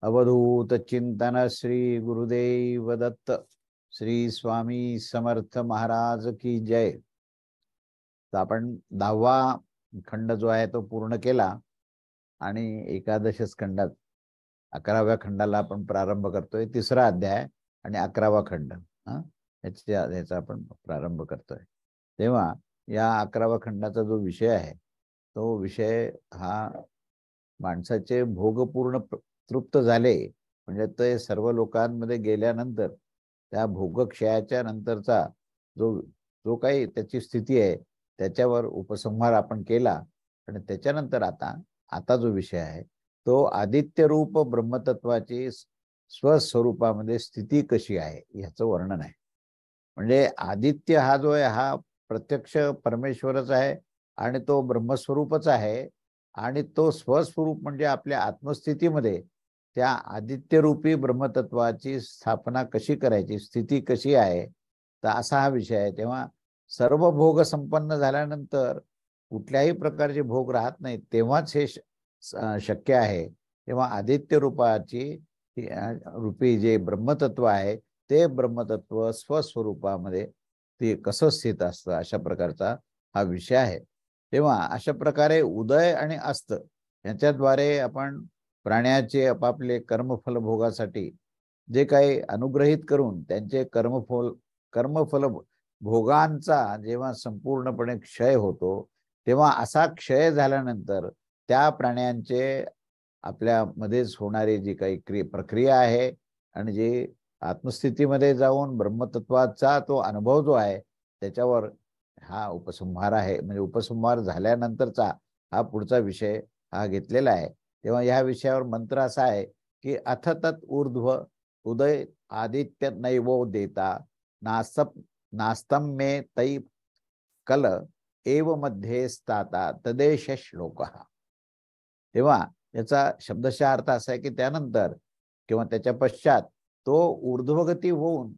अवधूत चिंतन श्री गुरुदेव दत्त। श्री स्वामी समर्थ महाराज की जय। तर आपण 10वा खंड जो आहे तो पूर्ण केला आणि एकादश खंडात 11व्या खंडाला आपण प्रारंभ करतोय। तिसरा अध्याय आणि 11वा खंड याचा आपण प्रारंभ करतोय। तेव्हा या 11व्या खंडाचा जो विषय आहे तो विषय हा माणसाचे भोगपूर्ण तृप्त झाले म्हणजे ते सर्व लोकांमध्ये गेल्यानंतर त्या भोगक्षयाच्या नंतरचा जो जो काही त्याची स्थिती आहे त्याच्यावर उपसंहार आपण केला। आणि त्याच्यानंतर आता जो विषय आहे तो आदित्य रूप ब्रह्मतत्वाची स्वस्वरूपामध्ये स्थिती कशी आहे याचं वर्णन आहे। म्हणजे आदित्य हा जो आहे हा प्रत्यक्ष परमेश्वरच आहे आणि तो ब्रह्मस्वरूपच आहे आणि तो स्वस्वरूप म्हणजे आपल्या आत्मस्थितीमध्ये त्या आदित्य रूपी ब्रह्मतत्वाची स्थापना कशी करायची, स्थिती कशी आहे, तर असा हा विषय आहे। तेव्हा सर्व भोग संपन्न झाल्यानंतर कुठल्याही प्रकारचे भोग राहत नाहीत, तेव्हाच हे शक्य आहे। तेव्हा आदित्य रूपी जे ब्रह्मतत्व आहे ते ब्रह्मतत्व स्वस्वरूपामध्ये ते कसं स्थित असतं अशा प्रकारचा हा विषय आहे। तेव्हा अशा प्रकारे उदय आणि अस्त यांच्याद्वारे आपण प्राण्याचे आपापले कर्मफल भोगासाठी जे काही अनुग्रहित करून त्यांचे कर्मफल भोगांचा जेव्हा संपूर्णपणे क्षय होतो तेव्हा असा क्षय झाल्यानंतर त्या प्राण्यांचे आपल्यामध्येच होणारी जी काही प्रक्रिया आहे आणि जे आत्मस्थितीमध्ये जाऊन ब्रह्मतत्वाचा तो अनुभव जो आहे त्याच्यावर हा उपसंहार आहे। म्हणजे उपसंहार झाल्यानंतरचा हा पुढचा विषय हा घेतलेला आहे। तेव्हा या विषयावर मंत्र असा आहे की अथ तत् ऊर्ध्व उदय आदित्य नैवो देता नास्तम मे तै कल एव मध्ये स्थाता तदेश श्लोक। तेव्हा याचा शब्दशः अर्थ असा आहे की त्यानंतर किंवा त्याच्या पश्चात तो ऊर्ध्वगती होऊन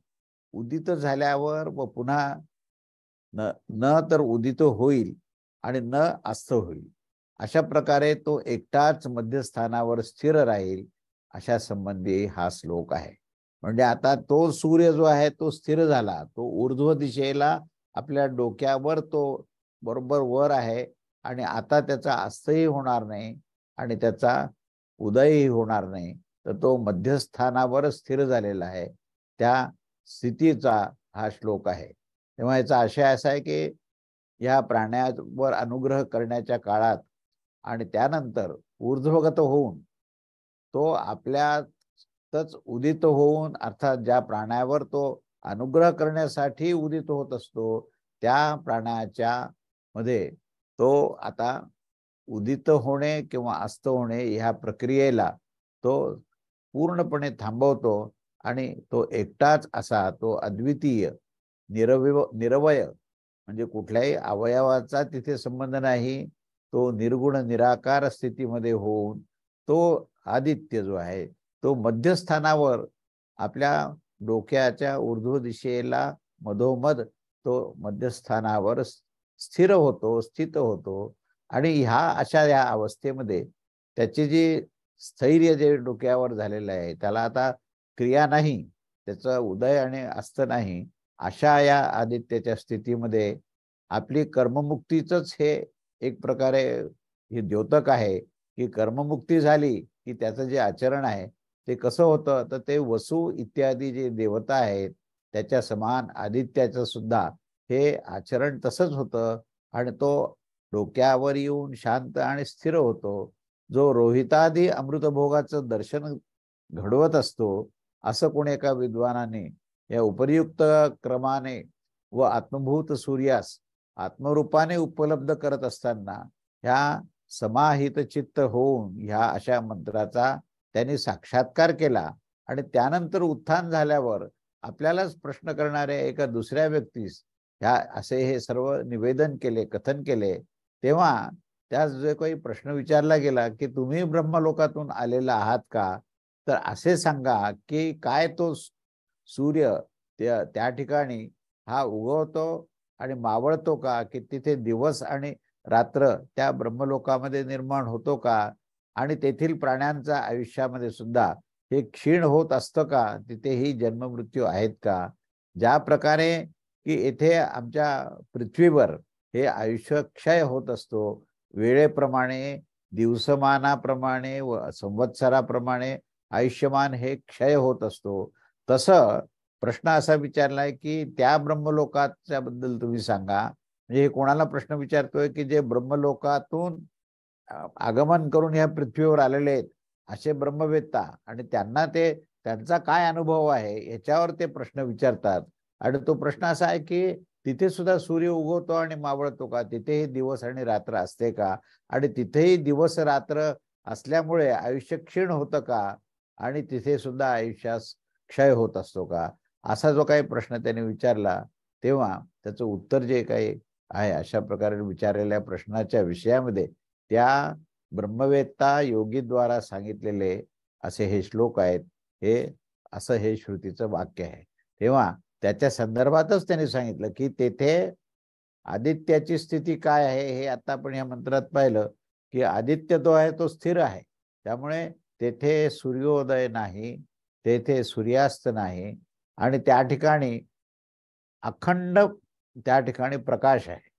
उदित झाल्यावर व पुन्हा न तर उदित होईल आणि न अस्त होईल अशा प्रकारे तो एकटाच मध्यस्थानावर स्थिर राहील अशा संबंधी हा श्लोक आहे। म्हणजे आता तो सूर्य जो आहे तो स्थिर झाला, तो ऊर्ध्व दिशेला आपल्या डोक्यावर तो बरोबर वर आहे आणि आता त्याचा अस्तही होणार नाही आणि त्याचा उदयही होणार नाही, तर तो मध्यस्थानावर स्थिर झालेला आहे। त्या स्थितीचा हा श्लोक आहे। तेव्हा याचा आशय असा आहे की या प्राण्यावर अनुग्रह करण्याच्या काळात आणि त्यानंतर ऊर्ध्वगत होऊन तो आपल्यातच उदित होऊन अर्थात ज्या प्राण्यावर तो अनुग्रह करण्यासाठी उदित होत असतो त्या प्राण्याच्या मध्ये तो आता उदित होणे किंवा अस्त होणे ह्या प्रक्रियेला तो पूर्णपणे थांबवतो आणि तो एकटाच असा तो अद्वितीय निरवय म्हणजे कुठल्याही अवयवाचा तिथे संबंध नाही, तो निर्गुण निराकार स्थितीमध्ये होऊन तो आदित्य जो आहे तो मध्यस्थानावर आपल्या डोक्याच्या ऊर्ध्व दिशेला मधोमध तो मध्यस्थानावर स्थिर होतो, स्थित होतो। आणि अशा या अवस्थेमध्ये त्याची जी स्थैर्य जे डोक्यावर झालेलं आहे त्याला आता क्रिया नाही, त्याचा उदय आणि अस्त नाही, अशा या आदित्याच्या स्थितीमध्ये आपली कर्ममुक्तीच हे एक प्रकारे हे द्योतक आहे की कर्ममुक्ती झाली की त्याचं जे आचरण आहे ते कसं होतं, तर ते वसु इत्यादी जे देवता आहेत त्याच्या समान आदित्याचं सुद्धा हे आचरण तसंच होतं आणि तो डोक्यावर येऊन शांत आणि स्थिर होतो। जो रोहितादी अमृतभोगाचं दर्शन घडवत असतो असं कोणी एका विद्वानाने या उपयुक्त क्रमाने व आत्मभूत सूर्यास आत्मरूपाने उपलब्ध करत असताना ह्या समाहित चित्त होऊन ह्या अशा मंत्राचा त्यांनी साक्षात्कार केला आणि त्यानंतर उत्थान झाल्यावर आपल्यालाच प्रश्न करणाऱ्या एका दुसऱ्या व्यक्तीस ह्या असे हे सर्व निवेदन केले, कथन केले। तेव्हा त्यास जो काही प्रश्न विचारला गेला की तुम्ही ब्रह्मलोकातून आलेला आहात का, तर असे सांगा की काय तो सूर्य त्या ठिकाणी हा उगवतो आणि मावळतो का, की तिथे दिवस आणि रात्र त्या ब्रह्मलोकामध्ये निर्माण होतो का, आणि तेथील प्राण्यांच्या आयुष्यामध्ये सुद्धा हे क्षीण होत असतं का, तिथेही जन्ममृत्यू आहेत का, ज्या प्रकारे की येथे आमच्या पृथ्वीवर हे आयुष्य क्षय होत असतो, वेळेप्रमाणे दिवसमानाप्रमाणे व संवत्सराप्रमाणे आयुष्यमान हे क्षय होत असतो. तसं प्रश्न असा विचारलाय की त्या ब्रह्मलोकाच्या बद्दल तुम्ही सांगा. म्हणजे हे कोणाला प्रश्न विचारतोय की जे ब्रह्मलोकातून आगमन करून ह्या पृथ्वीवर आलेले आहेत असे ब्रह्मवेत्ता, आणि त्यांना ते त्यांचा काय अनुभव आहे याच्यावर ते प्रश्न विचारतात. आणि तो प्रश्न असा आहे की तिथे सुद्धा सूर्य उगवतो आणि मावळतो का, तिथेही दिवस आणि रात्र असते का, आणि तिथेही दिवस रात्र असल्यामुळे आयुष्य क्षीण होतं का, आणि तिथे सुद्धा आयुष्यास क्षय होत असतो का, असा जो काही प्रश्न त्याने विचारला, तेव्हा त्याचं उत्तर जे काही आहे अशा प्रकारे विचारलेल्या प्रश्नाच्या विषयामध्ये त्या ब्रह्मवेत्ता योगीद्वारा सांगितलेले असे हे श्लोक आहेत. हे असं हे श्रुतीचं वाक्य आहे. तेव्हा त्याच्या संदर्भातच त्यांनी सांगितलं की तेथे आदित्याची स्थिती काय आहे, हे आता आपण या मंत्रात पाहिलं की आदित्य तो आहे तो स्थिर आहे. त्यामुळे तेथे सूर्योदय नाही, तेथे सूर्यास्त नाही, आणि त्या ठिकाणी अखंड त्या ठिकाणी प्रकाश आहे,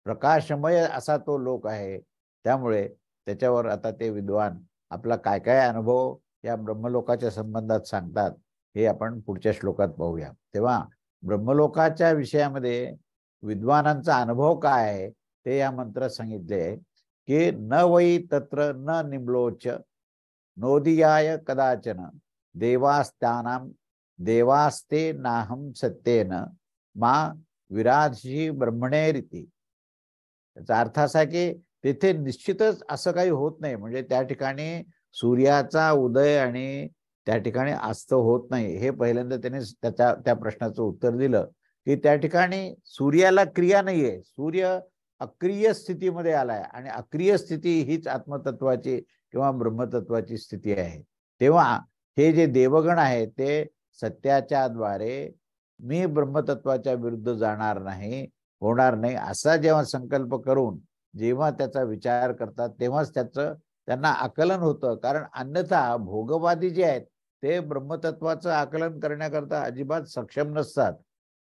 प्रकाशमय असा तो लोक आहे. त्यामुळे त्याच्यावर आता ते विद्वान आपला काय काय अनुभव या ब्रह्मलोकाच्या संबंधात सांगतात हे आपण पुढच्या श्लोकात पाहूया. तेव्हा ब्रह्मलोकाच्या विषयामध्ये विद्वानांचा अनुभव काय आहे ते या मंत्रात सांगितले की न वै तत्र न निम्लोच नोदियाय कदाचन देवास्तानाम देवास्ते नाहम सत्येन मा विराधशी ब्रह्मणे रीती. त्याचा अर्थ असा की तिथे निश्चितच असं काही होत नाही, म्हणजे त्या ठिकाणी सूर्याचा उदय आणि त्या ठिकाणी अस्त होत नाही. हे पहिल्यांदा त्याने त्या प्रश्नाचं उत्तर दिलं की त्या ठिकाणी सूर्याला क्रिया नाहीये, सूर्य अक्रिय स्थितीमध्ये आलाय, आणि अक्रिय स्थिती हीच आत्मतत्वाची किंवा ब्रह्मतत्वाची स्थिती आहे. तेव्हा हे जे देवगण आहेत ते सत्याच्या द्वारे मी ब्रह्मतत्वाच्या विरुद्ध जाणार नाही, होणार नाही, असा जेव्हा संकल्प करून जेव्हा त्याचा विचार करतात तेव्हाच त्यांना आकलन होतं. कारण अन्यथा भोगवादी जे आहेत ते ब्रह्मतत्वाचं आकलन करण्याकरता अजिबात सक्षम नसतात.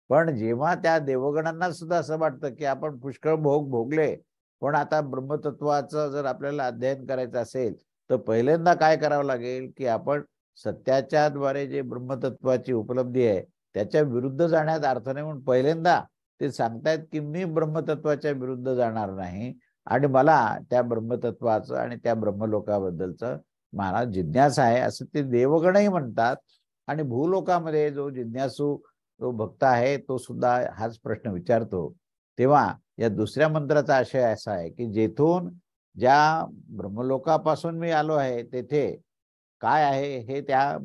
पण जेव्हा त्या देवगणांना सुद्धा असं वाटतं की आपण पुष्कळ भोग भोगले, पण आता ब्रह्मतत्वाचं जर आपल्याला अध्ययन करायचं असेल तर पहिल्यांदा काय करावं लागेल की आपण सत्याच्या द्वारे जे ब्रह्मतत्वाची उपलब्धी आहे त्याच्या विरुद्ध जाण्यात अर्थ नाही, म्हणून पहिल्यांदा ते सांगतायत की मी ब्रह्मतत्वाच्या विरुद्ध जाणार नाही, आणि मला त्या ब्रह्मतत्वाचं आणि त्या ब्रह्मलोकाबद्दलचं मला जिज्ञासा आहे असं ते देवगणही म्हणतात. आणि भूलोकामध्ये जो जिज्ञासू जो भक्त आहे तो सुद्धा हाच प्रश्न विचारतो. तेव्हा या दुसऱ्या मंत्राचा आशय असा आहे की जेथून ज्या ब्रह्मलोकापासून मी आलो आहे तेथे काय आहे हे त्या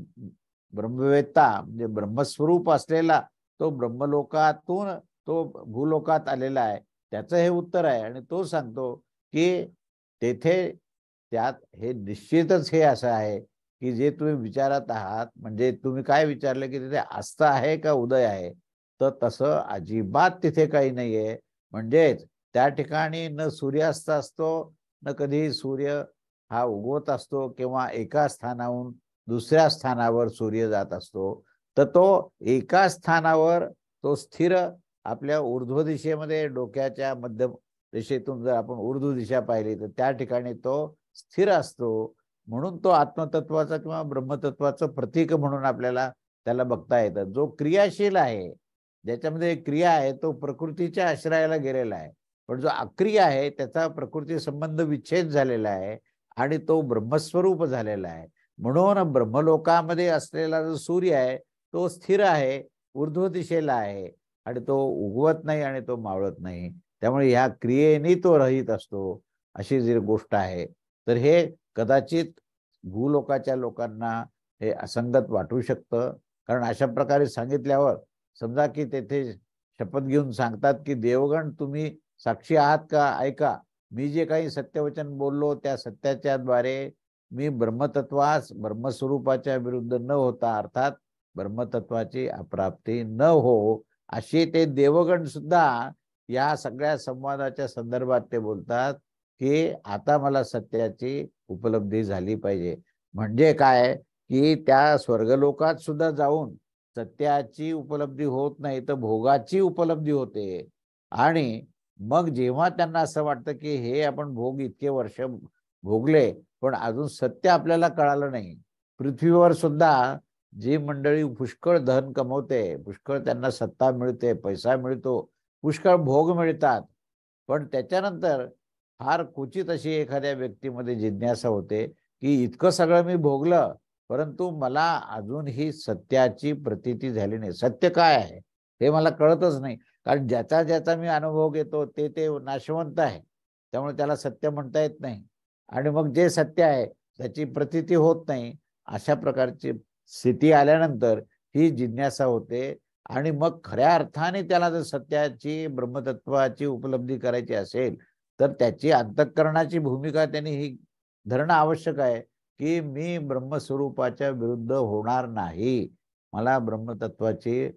ब्रह्मवेत्ता म्हणजे ब्रह्मस्वरूप असलेला तो ब्रह्मलोकातून तो भूलोकात आलेला आहे त्याचं हे उत्तर आहे. आणि तो सांगतो की तेथे त्यात हे निश्चितच हे असं आहे की जे तुम्ही विचारत आहात, म्हणजे तुम्ही काय विचारले की तिथे अस्त आहे का उदय आहे, तर तसं अजिबात तिथे काही नाहीये. म्हणजेच त्या ठिकाणी न सूर्यास्त असतो, न कधी सूर्य हा उगवत असतो, किंवा एका स्थानाहून दुसऱ्या स्थानावर सूर्य जात असतो. तर तो एका स्थानावर तो स्थिर आपल्या ऊर्ध्व दिशेमध्ये डोक्याच्या मध्य दिशेतून जर आपण ऊर्ध्व दिशा पाहिली तर त्या ठिकाणी तो स्थिर असतो. म्हणून तो आत्मतत्वाचा किंवा ब्रह्मतत्वाचं प्रतीक म्हणून आपल्याला त्याला बघता येतं. जो क्रियाशील आहे, ज्याच्यामध्ये क्रिया आहे, तो प्रकृतीच्या आश्रयाला गेलेला आहे. पण जो अक्रिय आहे त्याचा प्रकृती संबंध विच्छेद झालेला आहे आणि तो ब्रह्मस्वरूप झालेला आहे. म्हणून ब्रह्मलोकामध्ये असलेला जो सूर्य आहे तो स्थिर आहे, ऊर्ध्व दिशेला आहे, आणि तो उगवत नाही आणि तो मावळत नाही. त्यामुळे ह्या क्रियेने तो रहित असतो, अशी जी गोष्ट आहे. तर हे कदाचित भूलोकाच्या लोकांना हे असंगत वाटू शकतं. कारण अशा प्रकारे सांगितल्यावर समजा की तेथे शपथ घेऊन सांगतात की देवगण तुम्ही साक्षी आहात का, ऐका, मी जे काही सत्यवचन बोललो त्या सत्याच्या द्वारे मी ब्रह्मतत्वास ब्रह्मस्वरूपाच्या विरुद्ध न होता, अर्थात ब्रह्मतत्वाची अप्राप्ती न हो, अशी ते देवगण सुद्धा या सगळ्या संवादाच्या संदर्भात ते बोलतात की आता मला सत्याची उपलब्धी झाली पाहिजे. म्हणजे काय, की त्या स्वर्गलोकात सुद्धा जाऊन सत्याची उपलब्धी होत नाही, तर भोगाची उपलब्धी होते. आणि मग जेव्हा त्यांना असं वाटतं की हे आपण भोग इतके वर्ष भोगले, पण अजून सत्य आपल्याला कळालं नाही. पृथ्वीवर सुद्धा जी मंडळी पुष्कळ धन कमवते, पुष्कळ त्यांना सत्ता मिळते, पैसा मिळतो, पुष्कळ भोग मिळतात, पण त्याच्यानंतर फार क्वचित अशी एखाद्या व्यक्तीमध्ये जिज्ञासा होते की इतकं सगळं मी भोगलं, परंतु मला अजूनही सत्याची प्रतीती झाली नाही. सत्य काय आहे हे मला कळतच नाही. कारण ज्याचा ज्याचा मी अनुभव घेतो ते ते नाशवंत आहे, त्यामुळे त्याला सत्य म्हणता येत नाही. आणि मग जे सत्य आहे त्याची प्रतीती होत नाही. अशा प्रकारची स्थिती आल्यानंतर ही जिज्ञासा होते. आणि मग खऱ्या अर्थाने त्याला जर सत्याची ब्रह्मतत्वाची उपलब्धी करायची असेल, तर त्याची अंतःकरणाची भूमिका त्यांनी ही धरणं आवश्यक आहे की मी ब्रह्मस्वरूपाच्या विरुद्ध होणार नाही. मला ब्रह्मतत्वाची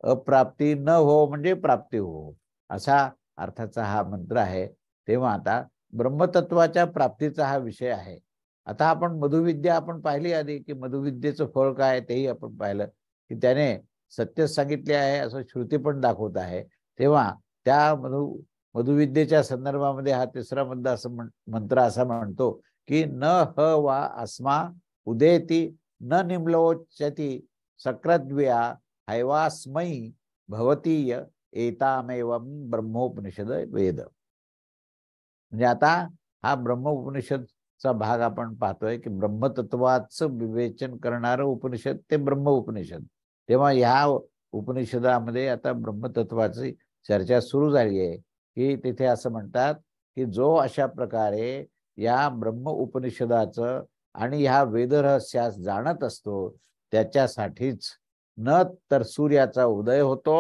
अप्राप्ती न हो म्हणजे प्राप्ती हो, असा अर्थाचा हा मंत्र आहे. तेव्हा आता ब्रह्मतत्वाच्या प्राप्तीचा हा विषय आहे. आता आपण मधुविद्या आपण पाहिली आधी, की मधुविद्येचं फळ काय तेही आपण पाहिलं, की त्याने सत्य सांगितले आहे असं श्रुती पण दाखवत आहे. तेव्हा त्या मधुविद्येच्या संदर्भामध्ये हा तिसरा मंत्र असं मंत्र असा म्हणतो की न ह वा अस्मा उदेती न निम्लोचती सक्रद्व्या हैवास्मयी भवतीय एतामेवं ब्रह्मोपनिषद वेद. म्हणजे आता हा ब्रह्मोपनिषदचा भाग आपण पाहतोय की ब्रह्मतत्वाचं विवेचन करणारं उपनिषद ते ब्रह्म उपनिषद. तेव्हा ह्या उपनिषदामध्ये आता ब्रह्मतत्वाची चर्चा सुरू झाली आहे की तिथे असं म्हणतात की जो अशा प्रकारे या ब्रह्म उपनिषदाचं आणि ह्या वेदरहस्यास जाणत असतो, त्याच्यासाठीच न तर सूर्याचा उदय होतो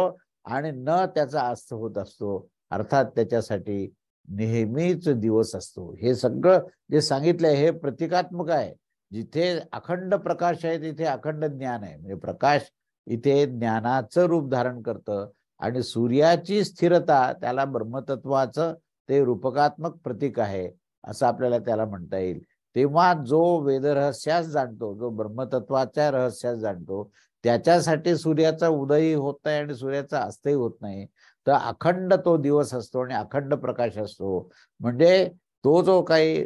आणि न त्याचा अस्त होत असतो. अर्थात त्याच्यासाठी नेहमीच दिवस असतो. हे सगळं जे सांगितलंय हे प्रतिकात्मक आहे. जिथे अखंड प्रकाश आहे तिथे अखंड ज्ञान आहे. म्हणजे प्रकाश इथे ज्ञानाचं रूप धारण करतं आणि सूर्याची स्थिरता त्याला ब्रह्मतत्वाचं ते रूपकात्मक प्रतीक आहे असं आपल्याला त्याला म्हणता येईल. तेव्हा जो वेदरहस्यास जाणतो, जो ब्रह्मतत्वाच्या रहस्यास जाणतो, त्याच्यासाठी सूर्याचा उदयही होत नाही आणि सूर्याचा अस्तही होत नाही. तर अखंड तो दिवस असतो आणि अखंड प्रकाश असतो. म्हणजे तो जो काही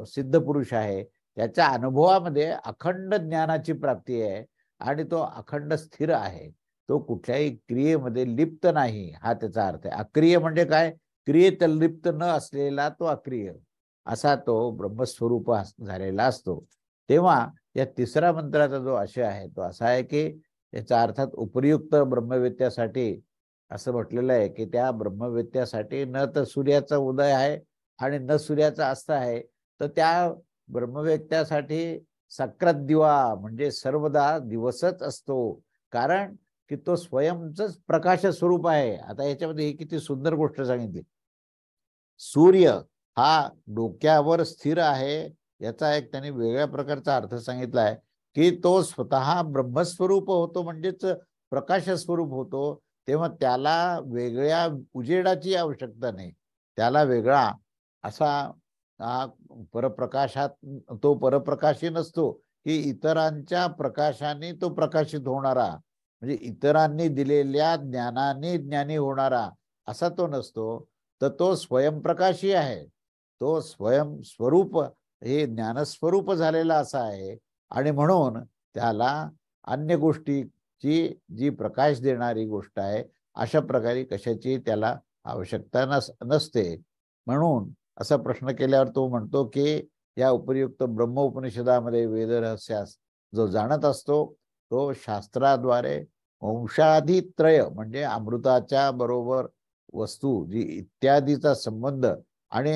सिद्ध पुरुष आहे त्याच्या अनुभवामध्ये अखंड ज्ञानाची प्राप्ती आहे आणि तो अखंड स्थिर आहे. तो कुठल्याही क्रियेमध्ये लिप्त नाही, हा त्याचा अर्थ आहे. अक्रिय म्हणजे काय? क्रियेत लिप्त न असलेला तो अक्रिय, असा तो ब्रह्मस्वरूप झालेला असतो. तेव्हा या तिसऱ्या मंत्राचा जो आशय आहे तो असा आहे की याचा अर्थात उपयुक्त ब्रह्मवेत्यासाठी असं म्हटलेलं आहे की त्या ब्रह्मवेत्यासाठी न तर सूर्याचा उदय आहे आणि न सूर्याचा अस्त आहे, तर त्या ब्रह्मवेत्यासाठी सक्रत दिवा म्हणजे सर्वदा दिवसच असतो. कारण की तो स्वयंच प्रकाश स्वरूप आहे. आता याच्यामध्ये ही किती सुंदर गोष्ट सांगितली. सूर्य हा डोक्यावर स्थिर आहे याचा एक त्यांनी वेगळ्या प्रकारचा अर्थ सांगितला आहे की तो स्वतः ब्रह्मस्वरूप होतो, म्हणजेच प्रकाश स्वरूप होतो. तेव्हा त्याला वेगळ्या उजेडाची आवश्यकता नाही. त्याला वेगळा असा परप्रकाशात तो परप्रकाशी नसतो की इतरांच्या प्रकाशाने तो प्रकाशित होणारा, म्हणजे इतरांनी दिलेल्या ज्ञानाने ज्ञानी होणारा असा तो नसतो. तर तो स्वयंप्रकाशी आहे. तो स्वयंस्वरूप हे ज्ञानस्वरूप झालेला असा आहे आणि म्हणून त्याला अन्य गोष्टीची जी प्रकाश देणारी गोष्ट आहे अशा प्रकारे कशाची त्याला आवश्यकता नसते. म्हणून असा प्रश्न केल्यावर तो म्हणतो की या उपयुक्त ब्रह्म उपनिषदामध्ये वेदरहस्यास जो जाणत असतो तो शास्त्राद्वारे वंशाधित्रय म्हणजे अमृताच्या बरोबर वस्तू जी इत्यादीचा संबंध आणि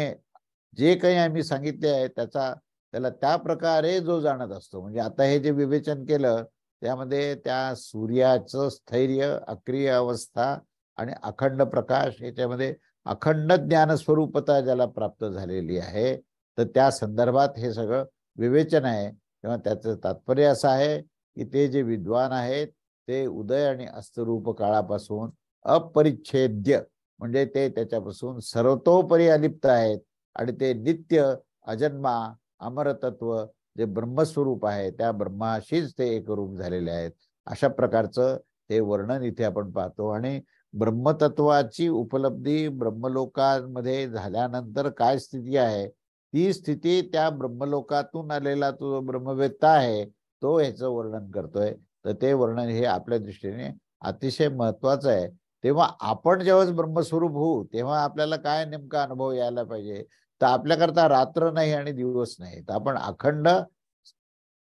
जे काही आम्ही सांगितले आहे त्याला त्या प्रकारे जो जाणत असतो. म्हणजे आता हे जे विवेचन केलं त्यामध्ये त्या सूर्याचं स्थैर्य, अक्रिय अवस्था आणि अखंड प्रकाश याच्यामध्ये अखंड ज्ञान स्वरूपता ज्याला प्राप्त झालेली आहे, तर त्या संदर्भात हे सगळं विवेचन आहे. तेव्हा त्याचं तात्पर्य असं आहे की ते जे विद्वान आहेत ते उदय आणि अस्तरूप काळापासून अपरिच्छेद्य म्हणजे ते त्याच्यापासून सर्वतोपरी अलिप्त आहेत आणि ते नित्य, अजन्मा, अमरतत्व जे ब्रह्मस्वरूप आहे त्या ब्रह्माशीच ते एकरूप झालेले आहेत. अशा प्रकारचं हे वर्णन इथे आपण पाहतो. आणि ब्रह्मतत्वाची उपलब्धी ब्रह्मलोकामध्ये झाल्यानंतर काय स्थिती आहे, ती स्थिती त्या ब्रह्मलोकातून आलेला तो ब्रह्मवेत्ता आहे तो ह्याचं वर्णन करतोय. तर ते वर्णन हे आपल्या दृष्टीने अतिशय महत्वाचं आहे. तेव्हा आपण जेव्हा ब्रह्मस्वरूप होऊ तेव्हा आपल्याला काय नेमका अनुभव यायला पाहिजे, तर आपल्याकरता रात्र नाही आणि दिवस नाही, तर आपण अखंड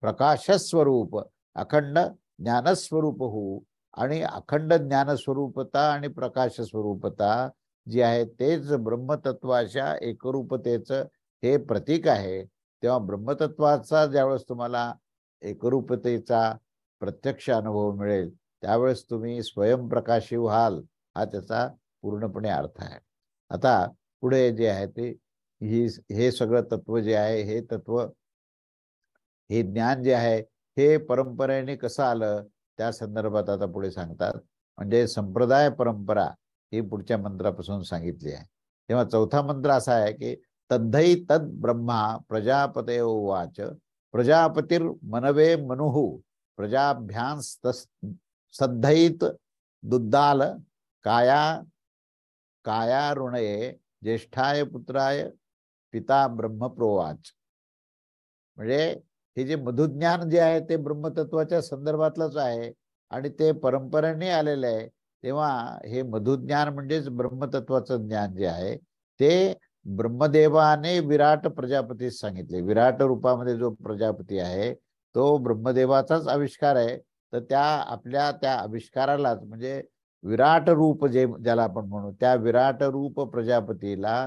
प्रकाशस्वरूप, अखंड ज्ञानस्वरूप होऊ. आणि अखंड ज्ञानस्वरूपता आणि प्रकाश स्वरूपता जी आहे तेच ब्रह्मतत्वाच्या एकरूपतेचं हे प्रतीक आहे. तेव्हा ब्रह्मतत्वाचा ज्यावेळेस तुम्हाला एकरूपतेचा प्रत्यक्ष अनुभव मिळेल त्यावेळेस तुम्ही स्वयंप्रकाशी व्हाल, हा त्याचा पूर्णपणे अर्थ आहे. आता पुढे जे आहे ते हे सगळं तत्व जे आहे, हे तत्व, हे ज्ञान जे आहे हे परंपरेने कसं आलं त्या संदर्भात आता पुढे सांगतात. म्हणजे संप्रदाय परंपरा ही पुढच्या मंत्रापासून सांगितली आहे. तेव्हा चौथा मंत्र असा आहे की तद्धै तद ब्रह्मा प्रजापते उवाच प्रजापतीर मनवे मनुहु प्रजाभ्यांस सद्धैत दुद्दाल काया कायारुणये ज्येष्ठाय पुत्राय पिता ब्रह्म प्रोवाच. म्हणजे हे जे मधुज्ञान जे आहे ते ब्रह्मतत्वाच्या संदर्भातलंच आहे आणि ते परंपरेने आलेलं आहे. तेव्हा हे मधुज्ञान म्हणजेच ब्रह्मतत्वाचं ज्ञान जे आहे ते ब्रह्मदेवाने विराट प्रजापतीस सांगितले. विराट रूपामध्ये जो प्रजापती आहे तो ब्रह्मदेवाचाच आविष्कार आहे. तर त्या आपल्या त्या आविष्कारालाच म्हणजे विराट रूप जे ज्याला आपण म्हणू त्या विराट रूप प्रजापतीला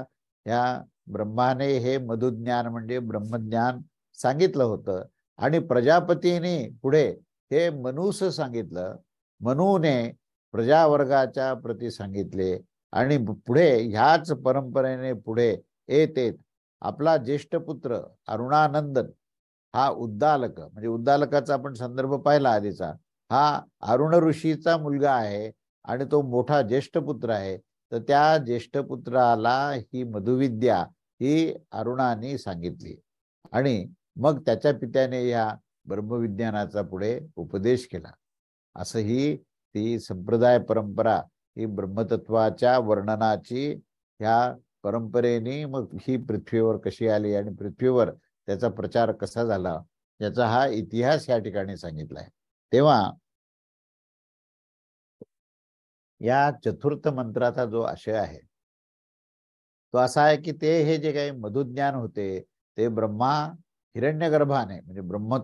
ह्या ब्रह्माने हे मधुज्ञान म्हणजे ब्रह्मज्ञान सांगितलं होतं. आणि प्रजापतीने पुढे हे मनूस सांगितलं. मनूने प्रजावर्गाच्या प्रती सांगितले आणि पुढे ह्याच परंपरेने पुढे येत येत आपला ज्येष्ठ पुत्र अरुणानंदन हा उद्दालक, म्हणजे उद्दालकाचा आपण संदर्भ पाहिला आधीचा, हा अरुण ऋषीचा मुलगा आहे आणि तो मोठा ज्येष्ठ पुत्र आहे. तर त्या ज्येष्ठ पुत्राला ही मधुविद्या ही अरुणाने सांगितली आणि मग त्याच्या पित्याने या ब्रह्मविज्ञानाचा पुढे उपदेश केला. असं ही ती संप्रदाय परंपरा ही ब्रह्मतत्वाच्या वर्णनाची ह्या परंपरेने मग ही पृथ्वीवर कशी आली आणि पृथ्वीवर त्याचा प्रचार कसा झाला याचा हा इतिहास या ठिकाणी सांगितलाय. तेव्हा या चतुर्थ मंत्राचा जो आशय आहे तो असा आहे की ते हे जे काही मधुज्ञान होते ते ब्रह्मा हिरण्यगर्भाने, म्हणजे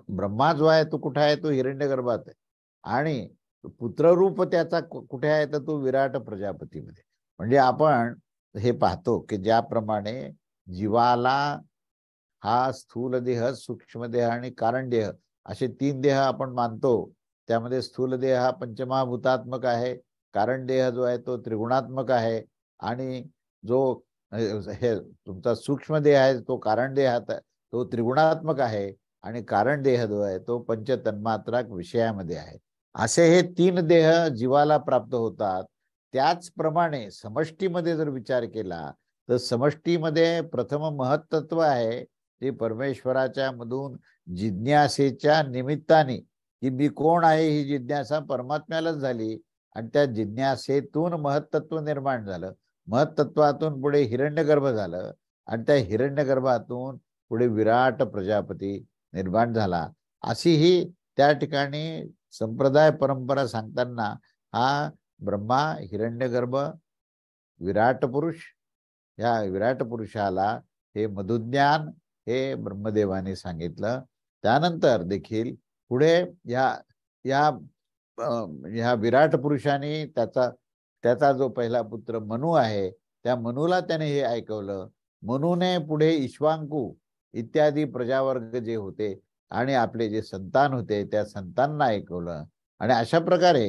ब्रह्मा जो आहे तो कुठे आहे, तो हिरण्यगर्भात आहे. आणि पुत्ररूप त्याचा कुठे आहे तर तो विराट प्रजापतीमध्ये. म्हणजे आपण हे पाहतो की ज्याप्रमाणे जीवाला हा स्थूल देह, सूक्ष्म देह आणि कारण देह असे तीन देह आपण मानतो. त्यामध्ये स्थूल देह हा पंचमहाभूतात्मक आहे, कारण देह जो आहे तो त्रिगुणात्मक आहे आणि जो हे तुमचा सूक्ष्म देह आहे तो कारण देह तो त्रिगुणात्मक आहे आणि कारण देह जो आहे तो पंचतन्मात्राक विषयामध्ये आहे. असे हे तीन देह जीवाला प्राप्त होतात. त्याचप्रमाणे समष्टीमध्ये जर विचार केला तर समष्टीमध्ये प्रथम महत्त्व आहे ते परमेश्वराच्या मधून जिज्ञासेच्या निमित्ताने की मी कोण आहे ही जिज्ञासा परमात्म्यालाच झाली आणि त्या जिज्ञासेतून महत्त्व निर्माण झालं. महत्त्वातून पुढे हिरण्यगर्भ झालं आणि त्या हिरण्यगर्भातून पुढे विराट प्रजापती निर्माण झाला. अशी ही त्या ठिकाणी संप्रदाय परंपरा सांगताना हा ब्रह्मा, हिरण्यगर्भ, विराट पुरुष, या विराट पुरुषाला हे मधुज्ञान हे ब्रह्मदेवाने सांगितलं. त्यानंतर देखील पुढे या या ह्या विराट पुरुषाने त्याचा जो पहिला पुत्र मनू आहे त्या मनूला त्याने हे ऐकवलं. मनूने पुढे इश्वांकू इत्यादी प्रजावर्ग जे होते आणि आपले जे संतान होते त्या संतांना ऐकवलं. आणि अशा प्रकारे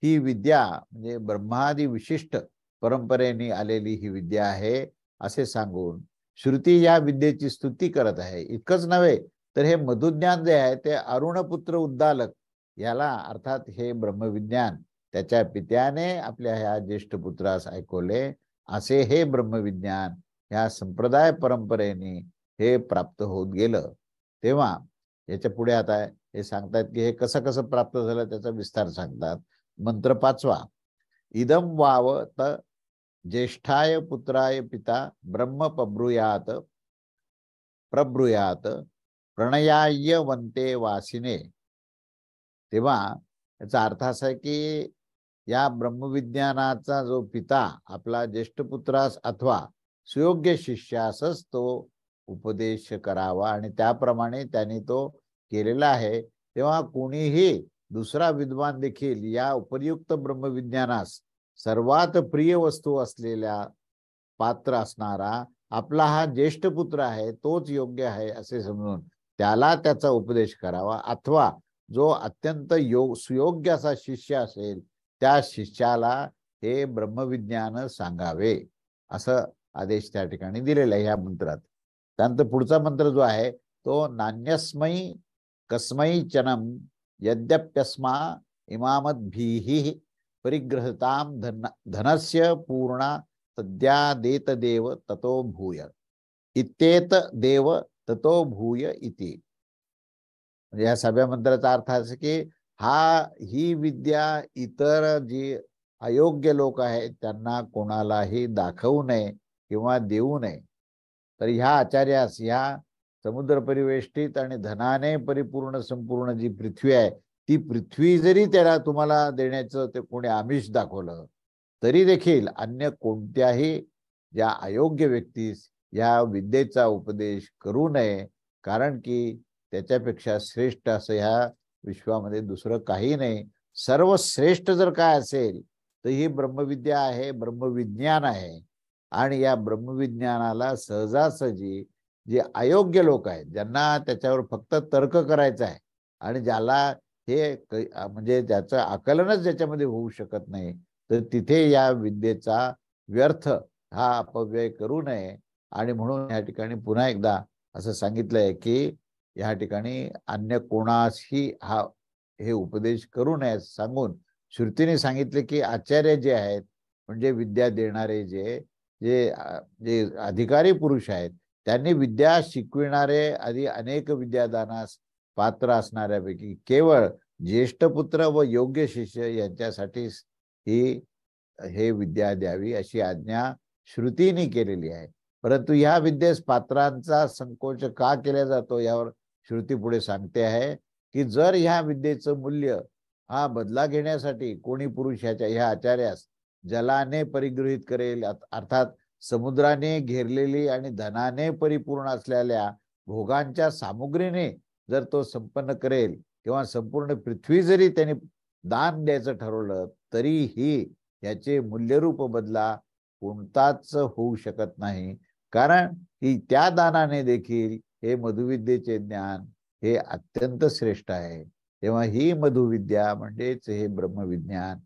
ही विद्या म्हणजे ब्रह्मादी विशिष्ट परंपरेने आलेली ही विद्या आहे असे सांगून श्रुती या विद्येची स्तुती करत आहे. इतकंच नव्हे तर हे मधुज्ञान जे आहे ते अरुणपुत्र उद्दालक याला अर्थात हे ब्रह्मविज्ञान त्याच्या पित्याने आपल्या ह्या ज्येष्ठ पुत्रास ऐकवले. असे हे ब्रह्मविज्ञान ह्या संप्रदाय परंपरेने हे प्राप्त होत गेलं. तेव्हा याच्या पुढे आता हे सांगतात की हे कसं कसं प्राप्त झालं त्याचा विस्तार सांगतात. मंत्र 5वा, इदम वाव त ज्येष्ठाय पुत्राय पिता ब्रह्म प्रब्रूयात प्रणयाय वंते वासिने. तेव्हा याचा अर्थ असा आहे की या ब्रह्मविज्ञानाचा जो पिता आपला ज्येष्ठ पुत्रास अथवा सुयोग्य शिष्यासच तो उपदेश करावा आणि त्याप्रमाणे त्यांनी तो केलेला आहे. तेव्हा कोणीही दुसरा विद्वान देखील या उपयुक्त ब्रह्मविज्ञानास सर्वात प्रिय वस्तू असलेल्या पात्र असणारा आपला हा ज्येष्ठ पुत्र आहे, तोच योग्य आहे असे समजून त्याला त्याचा उपदेश करावा, अथवा जो अत्यंत सुयोग्य असा शिष्य असेल त्या शिष्याला हे ब्रह्मविज्ञान सांगावे, असं आदेश त्या ठिकाणी दिलेला आहे या मंत्रात. त्यानंतर पुढचा मंत्र जो आहे तो नान्यस्मै कस्मै चनम यद्यप्यस्मा इमामद्भिः परिग्रहताम धनस्य पूर्णा सद्या देत देव ततो भूय इत्येत देव ततो भूय इति. म्हणजे या सगळ्या मंत्राचा अर्थ असा की ही विद्या इतर जी अयोग्य लोक आहेत त्यांना कोणालाही दाखवू नये किंवा देऊ नये. तर ह्या आचार्यास ह्या समुद्र परिवेष्टित आणि धनाने परिपूर्ण संपूर्ण जी पृथ्वी आहे ती पृथ्वी जरी त्याला तुम्हाला देण्याचं ते कोणी आमिष दाखवलं तरी देखील अन्य कोणत्याही ज्या अयोग्य व्यक्तीस या विद्येचा उपदेश करू नये, कारण की त्याच्यापेक्षा श्रेष्ठ असं ह्या विश्वामध्ये दुसरं काही नाही. सर्वश्रेष्ठ जर काय असेल तर ही ब्रह्मविद्या आहे, ब्रह्मविज्ञान आहे. आणि या ब्रह्मविज्ञानाला सहजासहजी जे अयोग्य लोक आहेत ज्यांना त्याच्यावर फक्त तर्क करायचा आहे आणि ज्याला हे म्हणजे त्याचं आकलनच ज्याच्यामध्ये होऊ शकत नाही, तर तिथे या विद्येचा व्यर्थ हा अपव्यय करू नये. आणि म्हणून या ठिकाणी पुन्हा एकदा असं सांगितलंय की या ठिकाणी अन्य कोणासही हे उपदेश करू नये सांगून श्रुतीने सांगितले की आचार्य जे आहेत म्हणजे विद्या देणारे जे जे जे अधिकारी पुरुष आहेत त्यांनी विद्या शिकविणारे आधी अनेक विद्यादानास पात्र असणाऱ्यापैकी केवळ ज्येष्ठ पुत्र व योग्य शिष्य यांच्यासाठीच हे विद्या द्यावी अशी आज्ञा श्रुतीने केलेली आहे. परंतु ह्या विद्येस पात्रांचा संकोच का केला जातो यावर श्रुती पुढे सांगते आहे की जर ह्या विद्येचं मूल्य हा बदला घेण्यासाठी कोणी पुरुष ह्या आचार्यास जलाने परिगृहित करेल, अर्थात समुद्राने घेरलेली आणि धनाने परिपूर्ण असलेल्या भोगांच्या सामुग्रीने जर तो संपन्न करेल किंवा संपूर्ण पृथ्वी जरी त्याने दान द्यायचं ठरवलं तरीही याचे मूल्यरूप बदला कोणताच होऊ शकत नाही, कारण की त्या दानाने देखील हे मधुविद्येचे ज्ञान हे अत्यंत श्रेष्ठ आहे. तेव्हा ही मधुविद्या म्हणजेच हे ब्रह्मविज्ञान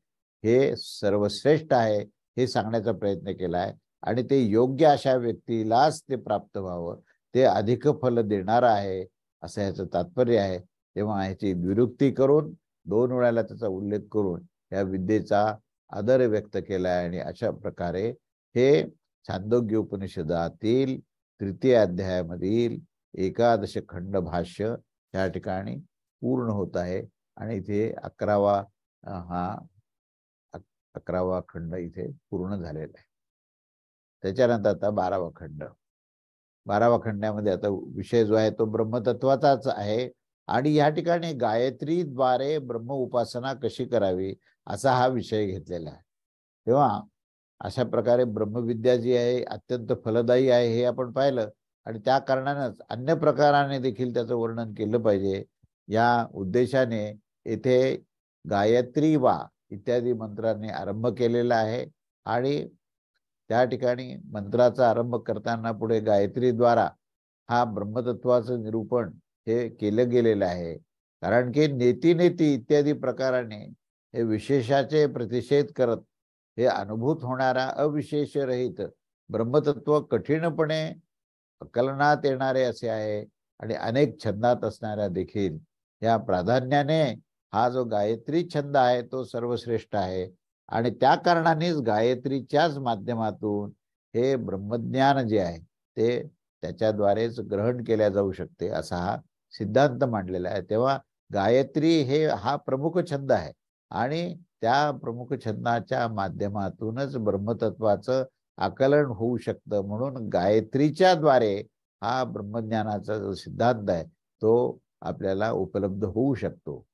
हे सर्वश्रेष्ठ आहे हे सांगण्याचा प्रयत्न केलाय आणि ते योग्य अशा व्यक्तीलाच ते प्राप्त व्हावं, ते अधिक फल देणार आहे असं याचं तात्पर्य आहे. तेव्हा ह्याची द्विरुक्ती करून 2 वेळाला त्याचा उल्लेख करून या विद्येचा आदर व्यक्त केलाय आणि अशा प्रकारे हे छांदोग्य उपनिषदातील 3य अध्यायामधील 11 खंड भाष्य या ठिकाणी पूर्ण होत आहे आणि इथे 11वा खंड इथे पूर्ण झालेला आहे. त्याच्यानंतर आता 12वा खंड. 12वा खंडामध्ये आता विषय जो आहे तो ब्रह्मतत्वाचाच आहे आणि या ठिकाणी गायत्रीद्वारे ब्रह्म उपासना कशी करावी असा हा विषय घेतलेला आहे. तेव्हा अशा प्रकारे ब्रह्मविद्या जी आहे अत्यंत फलदायी आहे हे आपण पाहिलं आणि त्या कारणानेच अन्य प्रकाराने देखील त्याचं वर्णन केलं पाहिजे या उद्देशाने येथे गायत्री वा इत्यादी मंत्रांनी आरंभ केलेला आहे आणि त्या ठिकाणी मंत्राचा आरंभ करताना पुढे गायत्रीद्वारा हा ब्रह्मतत्वाचं निरूपण हे केलं गेलेलं आहे, कारण की नेती इत्यादी प्रकाराने हे विशेषाचे प्रतिषेध करत हे अनुभूत होणारा अविशेषरहित ब्रह्मतत्व कठीणपणे आकलनात येणारे असे आहे आणि अनेक छंदात असणाऱ्या देखील या प्राधान्याने हा जो गायत्री छंद आहे तो सर्वश्रेष्ठ आहे आणि त्या कारणानेच गायत्रीच्याच माध्यमातून हे ब्रह्मज्ञान जे आहे ते त्याच्याद्वारेच ग्रहण केल्या जाऊ शकते असा हा सिद्धांत मांडलेला आहे, तेव्हा गायत्री हा प्रमुख छंद आहे आणि त्या प्रमुख छंदाच्या माध्यमातूनच ब्रह्मतत्वाचं आकलन होऊ शकतं. म्हणून गायत्रीच्या द्वारे हा ब्रह्मज्ञानाचा जो सिद्धांत आहे तो आपल्याला उपलब्ध होऊ शकतो.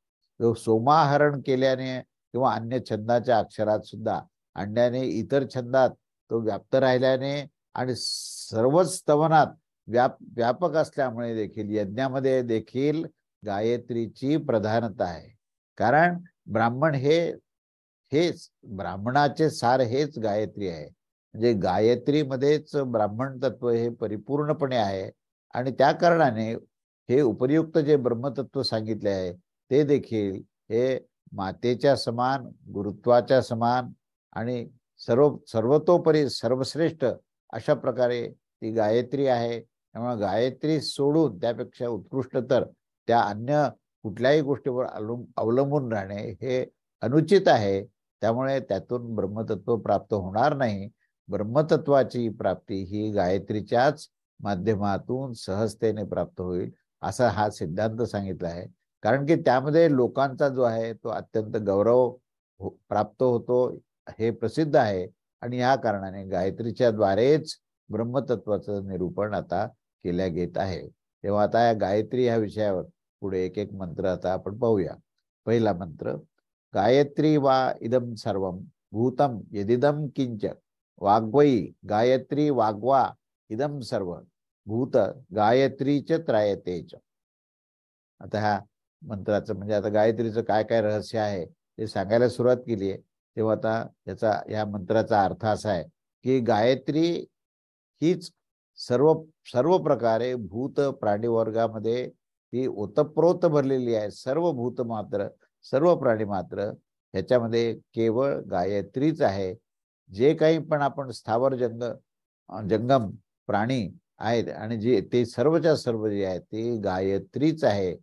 जो सोमाहरण केल्याने किंवा अन्य छंदाच्या अक्षरात सुद्धा आणण्याने इतर छंदात तो व्याप्त राहिल्याने आणि सर्वच स्तवनात व्यापक असल्यामुळे देखील यज्ञामध्ये देखील गायत्रीची प्रधानता आहे. कारण ब्राह्मण हेच ब्राह्मणाचे सार हेच गायत्री आहे. म्हणजे गायत्रीमध्येच ब्राह्मण तत्व हे परिपूर्णपणे आहे आणि त्या कारणाने हे उपयुक्त जे ब्रह्मतत्व सांगितले आहे ते देखील हे मातेच्या समान, गुरुत्वाच्या समान आणि सर्वतोपरी सर्वश्रेष्ठ अशा प्रकारे ती गायत्री आहे. त्यामुळे गायत्री सोडून त्यापेक्षा उत्कृष्ट तर त्या अन्य कुठल्याही गोष्टीवर अवलंबून राहणे हे अनुचित आहे. त्यामुळे त्यातून ब्रह्मतत्व प्राप्त होणार नाही. ब्रह्मतत्वाची प्राप्ती ही गायत्रीच्याच माध्यमातून सहजतेने प्राप्त होईल असा हा सिद्धांत सांगितला आहे. कारण की त्यामध्ये लोकांचा जो आहे तो अत्यंत गौरव प्राप्त होतो हे प्रसिद्ध आहे आणि या कारणाने गायत्रीच्या द्वारेच ब्रह्मतत्वाचं निरूपण आता केल्या गेत आहे. तेव्हा आता या गायत्री ह्या विषयावर पुढे एक एक मंत्र आता आपण पाहूया. पहिला मंत्र, गायत्री वा इदम सर्वम भूतम यदिदम किंच वाग्वई गायत्री वाग्वा इदम सर्व भूत गायत्रीच त्रायतेच. आता ह्या मंत्राचं म्हणजे आता गायत्रीचं काय काय रहस्य आहे ते सांगायला सुरुवात केली आहे. तेव्हा आता या मंत्राचा अर्थ असा आहे की गायत्री हीच सर्व प्रकारे भूत प्राणीवर्गामध्ये ती ओतप्रोत भरलेली आहे. सर्व भूत मात्र, सर्व प्राणी मात्र ह्याच्यामध्ये केवळ गायत्रीच आहे. जे काही पण आपण स्थावर जंगम प्राणी आहेत आणि जे ते सर्वच्या सर्व जे आहेत ते गायत्रीच आहे.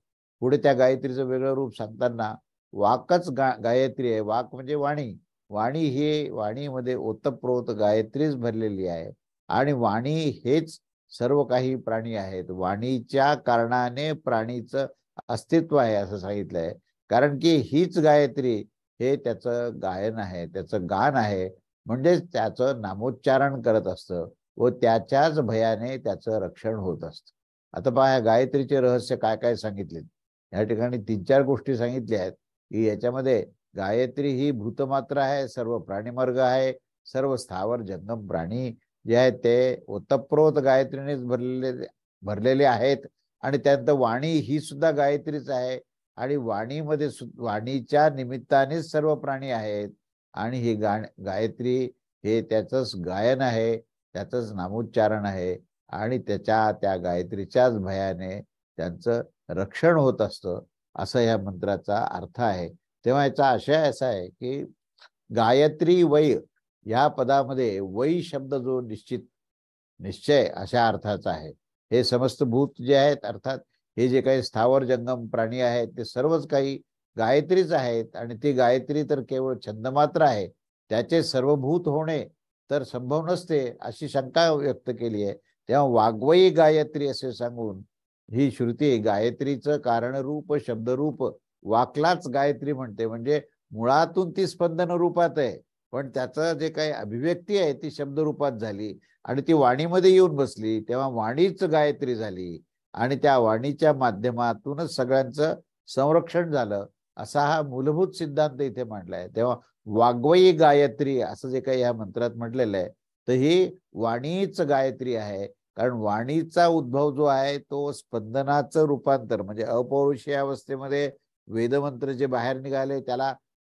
पुढे त्या गायत्रीचं वेगळं रूप सांगताना वाकच गायत्री आहे. वाक म्हणजे वाणी. वाणीमध्ये ओतप्रोत गायत्रीच भरलेली आहे आणि वाणी हेच सर्व काही प्राणी आहेत. वाणीच्या कारणाने प्राणीचं अस्तित्व आहे असं सांगितलंय. कारण की हीच गायत्री हे त्याचं गायन आहे, त्याचं गान आहे. म्हणजेच त्याचं नामोच्चारण करत असतं व त्याच्याच भयाने त्याचं रक्षण होत असतं. आता पहा या गायत्रीचे रहस्य काय काय सांगितले. या ठिकाणी 3-4 गोष्टी सांगितल्या आहेत की याच्यामध्ये गायत्री ही भूतमात्र आहे, सर्व प्राणीमार्ग आहे, सर्व स्थावर जंगम प्राणी जे आहेत ते ओतप्रोत गायत्रीनेच भरलेले आहेत आणि त्यानंतर वाणी ही सुद्धा गायत्रीच आहे आणि वाणीच्या निमित्तानेच सर्व प्राणी आहेत आणि ही गायत्री हे त्याचंच गायन आहे, त्याचंच नामोच्चारण आहे आणि त्या गायत्रीच्याच भयाने त्यांचं रक्षण होत असतं असं या मंत्राचा अर्थ आहे. तेव्हा याचा आशय असा आहे की गायत्री वै या पदामध्ये वै शब्द जो निश्चय अशा अर्थाचा आहे. हे समस्त भूत जे आहेत अर्थात हे जे काही स्थावर जंगम प्राणी आहेत ते सर्वच काही गायत्रीच आहेत आणि ती गायत्री तर केवळ छंद मात्र आहे. त्याचे सर्वभूत होणे तर संभव नसते अशी शंका व्यक्त केली आहे. तेव्हा वाग्वई गायत्री असे सांगून ही श्रुती गायत्रीचं कारणरूप शब्दरूप वाकलाच गायत्री म्हणते. म्हणजे मुळातून ती स्पंदन रूपात आहे पण त्याचं जे काही अभिव्यक्ती आहे ती शब्दरूपात झाली आणि ती वाणीमध्ये येऊन बसली तेव्हा वाणीच गायत्री झाली आणि त्या वाणीच्या माध्यमातूनच सगळ्यांचं संरक्षण झालं असा हा मूलभूत सिद्धांत इथे मांडलाय. तेव्हा वाग्वई गायत्री असं जे काही या मंत्रात म्हटलेलं आहे तर ही वाणीच गायत्री आहे. कारण वाणीचा उद्भव जो आहे तो स्पंदनाचं रूपांतर म्हणजे अपौरुषीय अवस्थेमध्ये वेदमंत्र जे बाहेर निघाले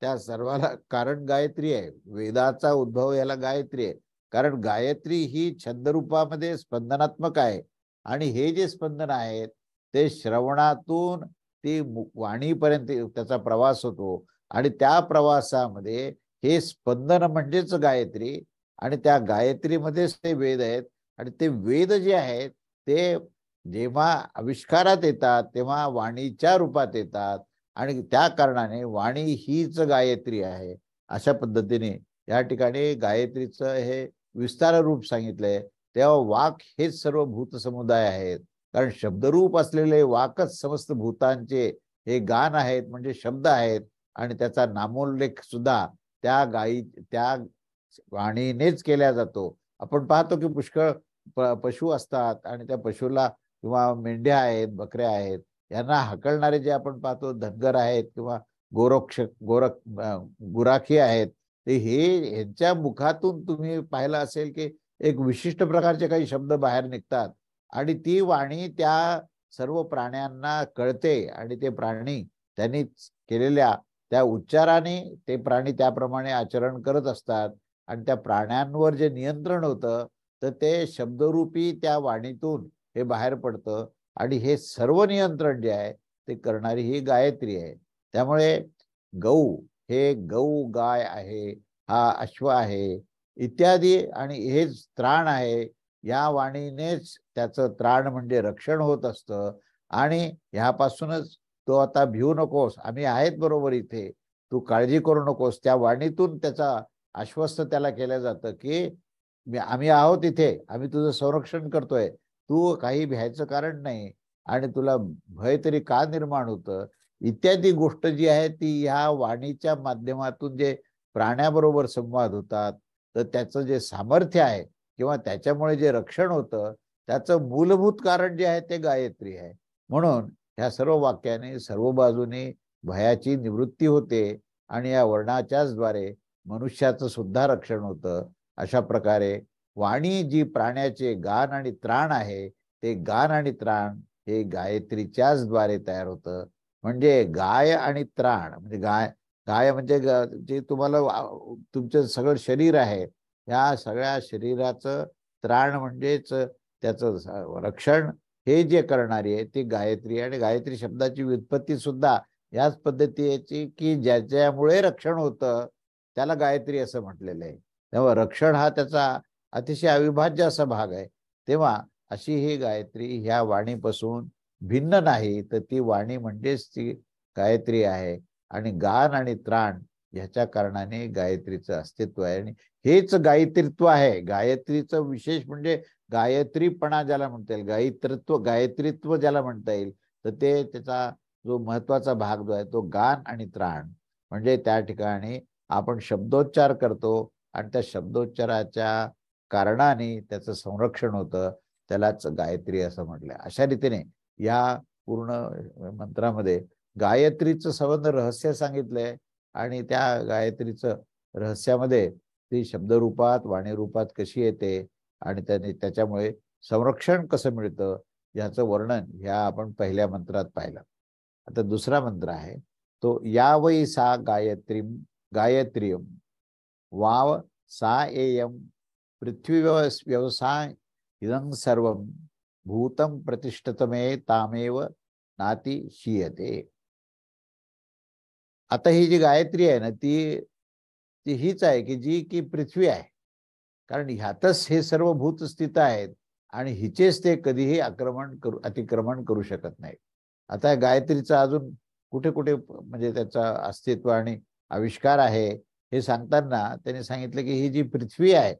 त्या सर्वाला कारण गायत्री आहे. वेदाचा उद्भव याला गायत्री आहे. कारण गायत्री ही छंदरूपामध्ये स्पंदनात्मक आहे आणि हे जे स्पंदन आहेत ते श्रवणातून ती वाणीपर्यंत त्याचा प्रवास होतो आणि त्या प्रवासामध्ये हे स्पंदन म्हणजेच गायत्री आणि त्या गायत्रीमध्येच ते वेद आहेत आणि ते वेद जे आहेत ते जेव्हा आविष्कारात येतात तेव्हा वाणीच्या रूपात येतात आणि त्या कारणाने वाणी हीच गायत्री आहे. अशा पद्धतीने या ठिकाणी गायत्रीचं हे विस्तार रूप सांगितलंय. तेव्हा वाक हेच सर्व भूत समुदाय आहेत कारण शब्दरूप असलेले वाकच समस्त भूतांचे हे गान आहेत, म्हणजे शब्द आहेत, आणि त्याचा नामोल्लेख सुद्धा त्या वाणीनेच केला जातो. आपण पाहतो की पुष्कळ पशु असतात आणि त्या पशुला किंवा मेंढ्या आहेत, बकऱ्या आहेत, यांना हाकलणारे जे आपण पाहतो धनगर आहेत किंवा गुराखी आहेत, ते हे यांच्या मुखातून तुम्ही पाहिलं असेल की एक विशिष्ट प्रकारचे काही शब्द बाहेर निघतात आणि ती वाणी त्या सर्व प्राण्यांना कळते आणि ते प्राणी त्यांनी केलेल्या त्या उच्चाराने ते प्राणी त्याप्रमाणे आचरण करत असतात आणि त्या प्राण्यांवर जे नियंत्रण होतं तर ते शब्दरूपी त्या वाणीतून हे बाहेर पडतं आणि हे सर्व नियंत्रण जे आहे ते करणारी ही गायत्री आहे. त्यामुळे गौ हे गौ गाय आहे, हा अश्व आहे इत्यादी, आणि हेच त्राण आहे. या वाणीनेच त्याचं त्राण म्हणजे रक्षण होत असतं आणि ह्यापासूनच तो आता भिवू नकोस, आम्ही आहेत बरोबर इथे, तू काळजी करू नकोस, त्या वाणीतून त्याचा आश्वस्त त्याला केलं जातं की आम्ही आहोत इथे, आम्ही तुझं संरक्षण करतोय, तू काही भ्यायचं कारण नाही आणि तुला भय तरी का निर्माण होतं, इत्यादी गोष्ट जी आहे ती ह्या वाणीच्या माध्यमातून जे प्राण्याबरोबर संवाद होतात तर त्याचं जे सामर्थ्य आहे किंवा त्याच्यामुळे जे रक्षण होतं त्याचं मूलभूत कारण जे आहे ते गायत्री आहे. म्हणून ह्या सर्व वाक्याने सर्व बाजूने भयाची निवृत्ती होते आणि या वर्णाच्याच द्वारे मनुष्याचं सुद्धा रक्षण होतं. अशा प्रकारे वाणी जी प्राण्याचे गान आणि त्राण आहे ते गान आणि त्राण हे गायत्रीच्याच द्वारे तयार होतं. म्हणजे गाय आणि त्राण म्हणजे गाय म्हणजे जे तुम्हाला तुमचं सगळं शरीर आहे या सगळ्या शरीराचं त्राण म्हणजेच त्याचं रक्षण हे जे करणारी आहे ती गायत्री. आणि गायत्री शब्दाची व्युत्पत्ती सुद्धा याच पद्धतीची की ज्याच्यामुळे रक्षण होतं त्याला गायत्री असं म्हटलेलं आहे. तेव्हा रक्षण हा त्याचा अतिशय अविभाज्य असा भाग आहे. तेव्हा अशी ही गायत्री ह्या वाणीपासून भिन्न नाही, तर ती वाणी म्हणजेच ती गायत्री आहे. आणि गान आणि त्राण ह्याच्या कारणाने गायत्रीचं अस्तित्व आहे आणि हेच गायत्रीत्व आहे. गायत्रीचं विशेष म्हणजे गायत्रीपणा ज्याला म्हणता येईल, गायत्रीत्व ज्याला म्हणता येईल, तर ते त्याचा जो महत्वाचा भाग जो आहे तो गान आणि त्राण. म्हणजे त्या ठिकाणी आपण शब्दोच्चार करतो आणि त्या शब्दोच्चाराच्या कारणाने त्याचं संरक्षण होतं, त्यालाच गायत्री असं म्हटलंय. अशा रीतीने या पूर्ण मंत्रामध्ये गायत्रीचं संबंध रहस्य सांगितलंय आणि त्या गायत्रीचं रहस्यामध्ये ती शब्दरूपात वाणी रूपात कशी येते आणि त्याच्यामुळे संरक्षण कसं मिळतं याचं वर्णन ह्या आपण पहिल्या मंत्रात पाहिलं. आता दुसरा मंत्र आहे तो यावै सा गायत्रीम वाव सा एयम पृथ्वी व्यवसाय इदं सर्वं भूतं प्रतिष्ठतमे तामेव नाती शीयते. आता ही जी गायत्री आहे ना ती ती हीच आहे की जी की पृथ्वी आहे, कारण ह्यातच हे सर्व भूत स्थित आहेत आणि हिचेच ते कधीही अतिक्रमण करू शकत नाही. आता गायत्रीचा अजून कुठे कुठे म्हणजे त्याचा अस्तित्व आणि आविष्कार आहे हे सांगताना त्यांनी सांगितलं की ही जी पृथ्वी आहे,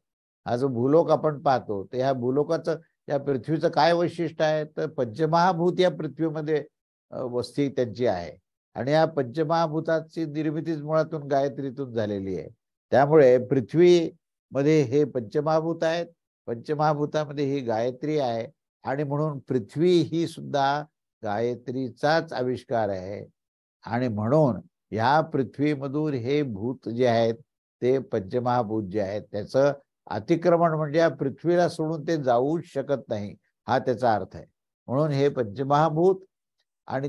हा जो भूलोक आपण पाहतो, तर ह्या भूलोकाचं या पृथ्वीचं काय वैशिष्ट्य आहे, तर पंचमहाभूत या पृथ्वीमध्ये वस्ती त्यांची आहे आणि या पंचमहाभूताची निर्मितीच मुळातून गायत्रीतून झालेली आहे. त्यामुळे पृथ्वी मध्ये हे पंचमहाभूत आहेत, पंचमहाभूतामध्ये ही गायत्री आहे आणि म्हणून पृथ्वी ही सुद्धा गायत्रीचाच आविष्कार आहे. आणि म्हणून या पृथ्वीमधून हे भूत जे आहेत ते पंचमहाभूत जे आहेत त्याचं अतिक्रमण म्हणजे या पृथ्वीला सोडून ते जाऊच शकत नाही, हा त्याचा अर्थ आहे. म्हणून हे पंचमहाभूत आणि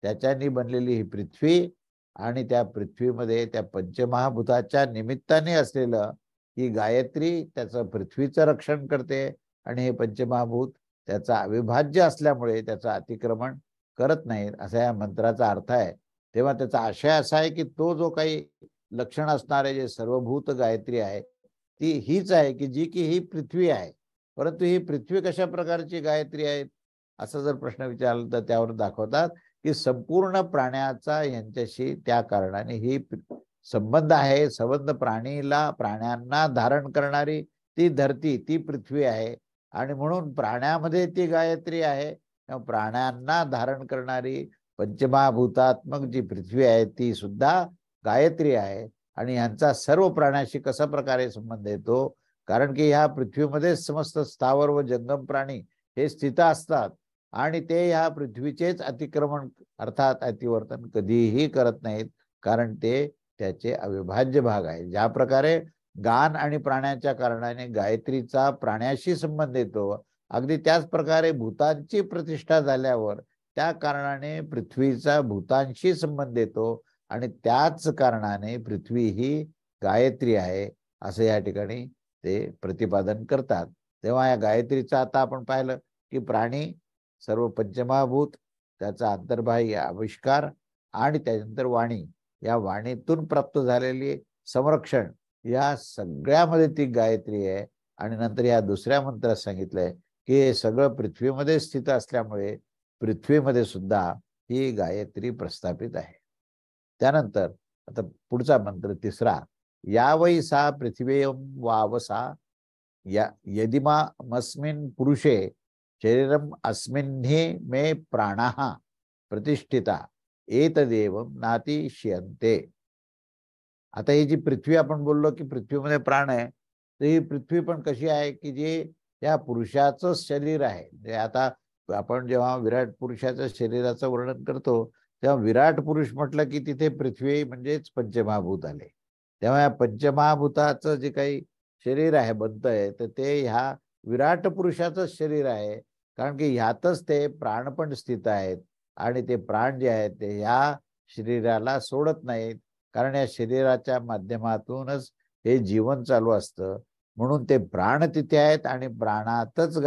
त्याच्यानी बनलेली ही पृथ्वी आणि त्या पृथ्वीमध्ये त्या पंचमहाभूताच्या निमित्ताने असलेलं ही गायत्री त्याचं पृथ्वीचं रक्षण करते आणि हे पंचमहाभूत त्याचा अविभाज्य असल्यामुळे त्याचं अतिक्रमण करत नाही, असा या मंत्राचा अर्थ आहे. तेव्हा त्याचा आशय असा आहे की तो जो काही लक्षण असणारे जे सर्वभूत गायत्री आहे ती हीच आहे की जी की ही पृथ्वी आहे. परंतु ही पृथ्वी कशा प्रकारची गायत्री आहे असा जर प्रश्न विचारला तर त्यावर दाखवतात की संपूर्ण प्राण्याचा यांच्याशी त्या कारणाने ही संबंध आहे. संबंध प्राण्यांना धारण करणारी ती धरती ती पृथ्वी आहे आणि म्हणून प्राण्यामध्ये ती गायत्री आहे. प्राण्यांना धारण करणारी पंचमहाभूतात्मक जी पृथ्वी आहे ती सुद्धा गायत्री आहे. आणि यांचा सर्व प्राण्याशी कशा प्रकारे संबंध येतो, कारण की ह्या पृथ्वीमध्ये समस्त स्थावर व जंगम प्राणी हे स्थित असतात आणि ते ह्या पृथ्वीचेच अतिक्रमण अर्थात अतिवर्तन कधीही करत नाहीत, कारण ते त्याचे अविभाज्य भाग आहे. ज्या प्रकारे गान आणि प्राण्याच्या कारणाने गायत्रीचा प्राण्याशी संबंध येतो, अगदी त्याच प्रकारे भूतांची प्रतिष्ठा झाल्यावर त्या कारणाने पृथ्वीचा भूतांशी संबंध येतो आणि त्याच कारणाने पृथ्वी ही गायत्री आहे असं या ठिकाणी ते प्रतिपादन करतात. तेव्हा या गायत्रीचा आता आपण पाहिलं की प्राणी, सर्व पंचमहाभूत, त्याचा अंतर्बाह्य आविष्कार आणि त्यानंतर वाणी, या वाणीतून प्राप्त झालेली संरक्षण, या सगळ्यामध्ये ती गायत्री आहे. आणि नंतर या दुसऱ्या मंत्रात सांगितलंय की हे सगळं पृथ्वीमध्ये स्थित असल्यामुळे पृथ्वीमध्ये सुद्धा ही गायत्री प्रस्थापित आहे. त्यानंतर आता पुढचा मंत्र तिसरा, यावै सा पृथिवेयं वावसा यदिमामस्मिन् पुरुषे शरीरम अस्मिन्हि मे प्राणः प्रतिष्ठिता एतदेवं नातिशयन्ते. आता ही जी पृथ्वी आपण बोललो की पृथ्वीमध्ये प्राण आहे, तर ही पृथ्वी पण कशी आहे की जे या पुरुषाचं शरीर आहे. जे आता आपण जेव्हा विराट पुरुषाच्या शरीराचं वर्णन करतो तेव्हा विराट पुरुष म्हटलं की तिथे पृथ्वी म्हणजेच पंचमहाभूत आले. तेव्हा या पंचमहाभूताचं जे काही शरीर आहे बनतंय तर ते ह्या विराट पुरुषाचं शरीर आहे, कारण की ह्यातच ते प्राण पण स्थित आहेत आणि ते प्राण जे आहेत ते ह्या शरीराला सोडत नाहीत, कारण या शरीराच्या माध्यमातूनच हे जीवन चालू असतं. म्हणून ते प्राण तिथे आहेत आणि प्राणातच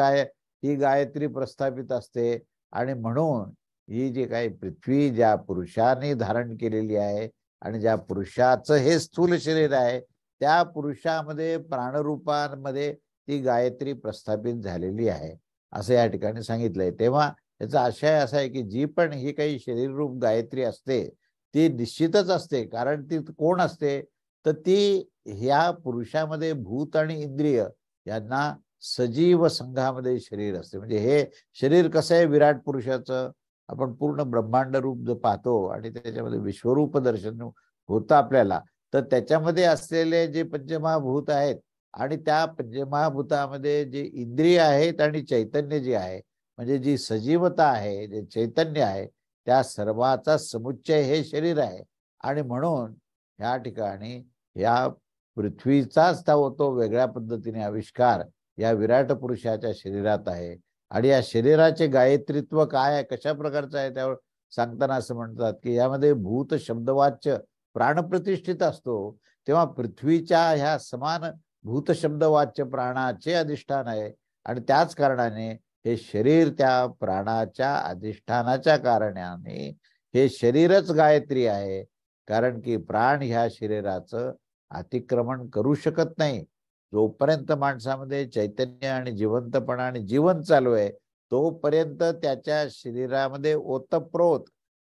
ही गायत्री प्रस्थापित असते. आणि म्हणून ही जी काही पृथ्वी ज्या पुरुषाने धारण केलेली आहे आणि ज्या पुरुषाचं हे स्थूल शरीर आहे त्या पुरुषामध्ये प्राणरूपामध्ये ती गायत्री प्रस्थापित झालेली आहे असं या ठिकाणी सांगितलंय. तेव्हा याचा आशय असा आहे की जी पण ही काही शरीररूप गायत्री असते ती निश्चितच असते, कारण ती कोण असते तर ती ह्या पुरुषामध्ये भूत आणि इंद्रिय यांना सजीव संघामध्ये शरीर असते. म्हणजे हे शरीर कसं आहे विराट पुरुषाचं, आपण पूर्ण ब्रह्मांड रूप जो पाहतो आणि त्याच्यामध्ये विश्वरूप दर्शन होतं आपल्याला, तर त्याच्यामध्ये असलेले जे पंचमहाभूत आहेत आणि त्या पंचमहाभूतामध्ये जे इंद्रिय आहेत आणि चैतन्य जे आहे, म्हणजे जी सजीवता आहे, जे चैतन्य आहे, त्या सर्वाचा समुच्चय हे शरीर आहे. आणि म्हणून या ठिकाणी या पृथ्वीचाच तो वेगळ्या पद्धतीने आविष्कार या विराट पुरुषाच्या शरीरात आहे. आणि या शरीराचे गायत्रीत्व काय आहे, कशा प्रकारचं आहे, त्यावर सांगताना असं म्हणतात की यामध्ये भूत शब्दवाच्य प्राणप्रतिष्ठित असतो. तेव्हा पृथ्वीच्या ह्या समान भूत शब्दवाच्य प्राणाचे अधिष्ठान आहे आणि त्याच कारणाने हे शरीर त्या प्राणाच्या अधिष्ठानाच्या कारणाने हे शरीरच गायत्री आहे. कारण की प्राण ह्या शरीराचं अतिक्रमण करू शकत नाही. जोपर्यंत माणसामध्ये चैतन्य आणि जिवंतपणा आणि जीवन चालू आहे तोपर्यंत त्याच्या शरीरामध्ये ओतप्रोत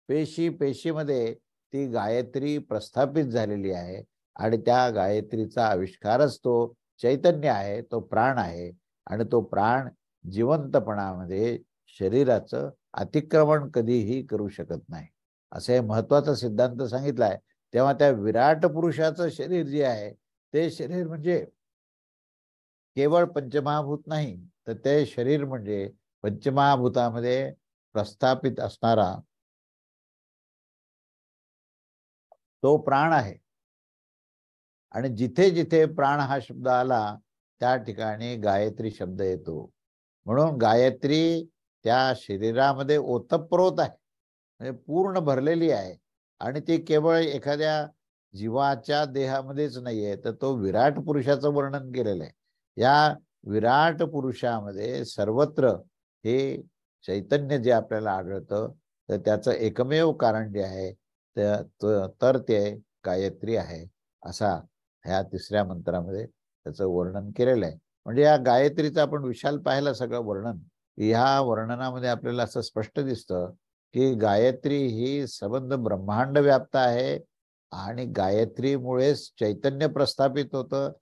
पेशीमध्ये ती गायत्री प्रस्थापित झालेली आहे. आणि त्या गायत्रीचा आविष्कारच तो चैतन्य आहे, तो प्राण आहे. आणि तो प्राण जिवंतपणामध्ये शरीराचं अतिक्रमण कधीही करू शकत नाही, असे महत्वाचा सिद्धांत सांगितलाय. तेव्हा त्या विराट पुरुषाचं शरीर जे आहे ते शरीर म्हणजे केवळ पंचमहाभूत नाही, तर ते शरीर म्हणजे पंचमहाभूतामध्ये प्रस्थापित असणारा तो प्राण आहे. आणि जिथे जिथे प्राण हा शब्द आला त्या ठिकाणी गायत्री शब्द येतो. म्हणून गायत्री त्या शरीरामध्ये ओतप्रोत आहे, म्हणजे पूर्ण भरलेली आहे. आणि ती केवळ एखाद्या जीवाच्या देहामध्येच नाहीये, तर तो विराट पुरुषाचं वर्णन केलेलं आहे. या विराट पुरुषामध्ये सर्वत्र हे चैतन्य जे आपल्याला आढळतं तर त्याचं एकमेव कारण जे आहे तर ते गायत्री आहे, असा ह्या तिसऱ्या मंत्रामध्ये त्याचं वर्णन केलेलं आहे. म्हणजे या गायत्रीचं आपण विशाल पाहिलं सगळं वर्णन, ह्या वर्णनामध्ये आपल्याला असं स्पष्ट दिसतं की गायत्री ही सबंध ब्रह्मांड व्याप्त आहे आणि गायत्रीमुळेच चैतन्य प्रस्थापित होतं.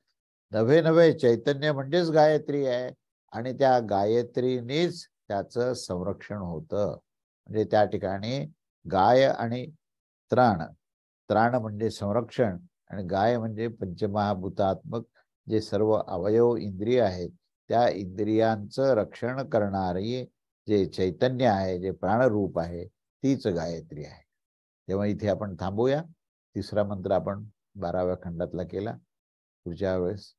नव्हे नव्हे चैतन्य म्हणजेच गायत्री आहे. आणि त्या गायत्रीनेच त्याचं संरक्षण होतं. म्हणजे त्या ठिकाणी गाय आणि त्राण, त्राण म्हणजे संरक्षण आणि गाय म्हणजे पंचमहाभूतात्मक जे सर्व अवयव इंद्रिय आहेत, त्या इंद्रियांचं रक्षण करणारी जे चैतन्य आहे, जे प्राणरूप आहे, तीच गायत्री आहे. तेव्हा इथे आपण थांबूया. तिसरा मंत्र आपण 12व्या खंडातला केला. पुढच्या वेळेस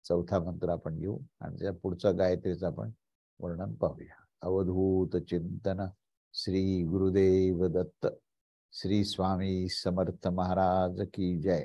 चौथा मंत्र आपण घेऊ आणि त्या पुढचा गायत्रीचं आपण वर्णन पाहूया. अवधूत चिंतन. श्री गुरुदेव दत्त. श्री स्वामी समर्थ महाराज की जय.